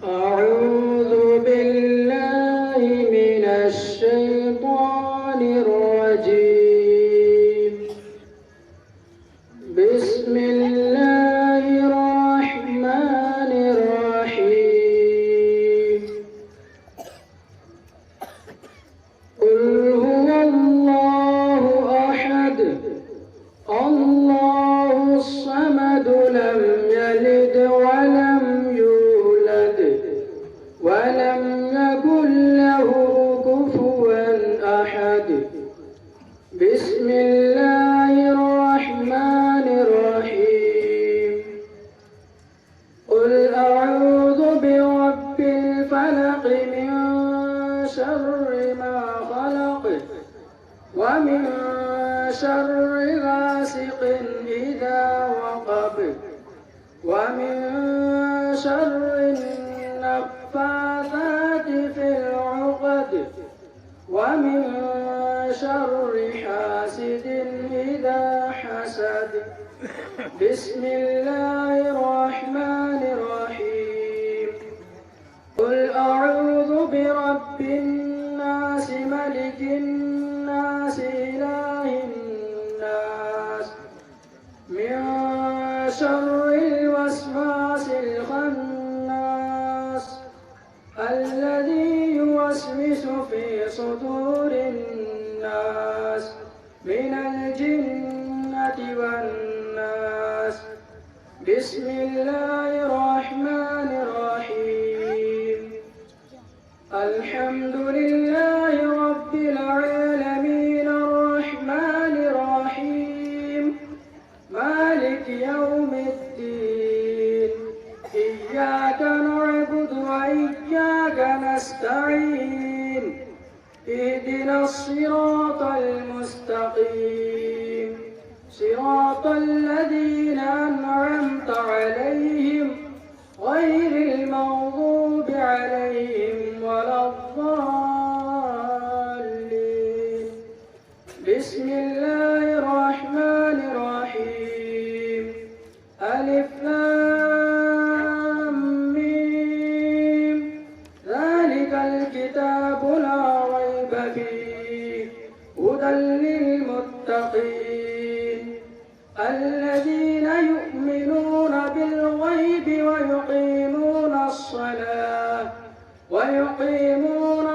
أعوذ بالله من الشيطان الرجيم. بسم الله الرحمن الرحيم. قل هو الله أحد الله الصمد لم يلد ولم يولد ولم يكن له كفوا أحد. بسم الله الرحمن الرحيم. قل أعوذ برب الفلق من شر ما خلق ومن شر غاسق إذا وقب ومن شر النفاثات في العقد ومن شر حاسد إذا حسد. بسم الله الرحمن الرحيم. قل أعوذ برب الناس ملك الناس إله الناس من شر الوسواس الخناس الذي يوسوس في صدور الناس من الجنة والناس. بسم الله الرحمن الرحيم. الحمد لله رب العالمين الرحمن الرحيم مالك يوم الدين. إياك نعبد وإياك نستعين. اهدنا الصراط المستقيم صراط الذين أنعمت عليهم غير المغضوب عليهم ولا الضالين. بسم الله الرحمن الرحيم. ألف لام ميم ذلك الكتاب لا ريب فيه هدى للمتقين الذين يؤمنون بالغيب ويقيمون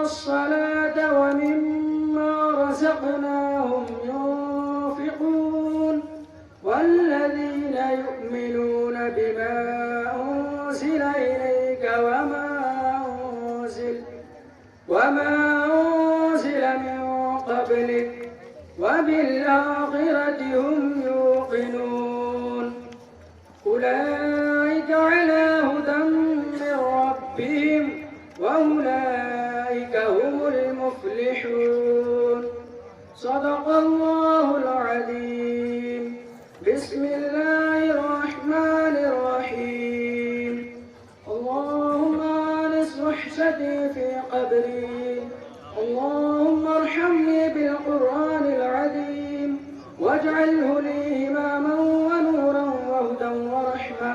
الصلاة ومما رزقناهم ينفقون والذين يؤمنون بما أنزل إليك وما أنزل من قبلك وبالآخرة هم يوقنون. أولئك على هدى من ربهم وأولئك هم المفلحون. صدق الله العظيم. بسم الله الرحمن الرحيم. اللهم آنس وحشتي في قبري. اللهم ارحمني بالقرآن العظيم واجعله لي إماما ونورا وهدى ورحمة.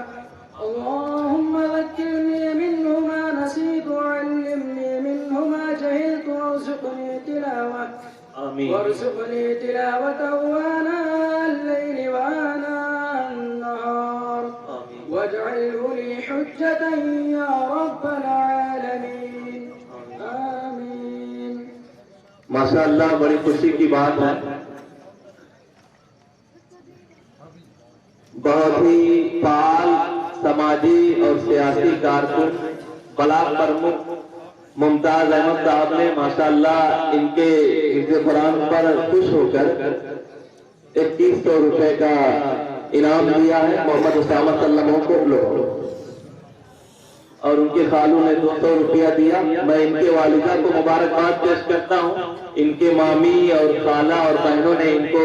اللهم ذكرني منه ما نسيت وعلمني منه ما جهلت وارزقني تلاوته آناء الليل وآناء النهار واجعله لي حجة يا رب العالمين. آمين. माशाअल्लाह बड़ी खुशी की बात है। बहुत ही फाल समाजी और सियासी कारकुन ब्लॉक प्रमुख मुमताज अहमद साहब ने माशाअल्लाह इनके हिफ्ज़ कुरान पर खुश होकर 2100 रुपए का इनाम दिया है। मोहम्मद उसामा सल्लल्लाहु को लो और उनके खालू ने 200 रुपया दिया। मैं इनके वालिदा को मुबारकबाद पेश करता हूँ। इनके मामी और खाला और बहनों ने इनको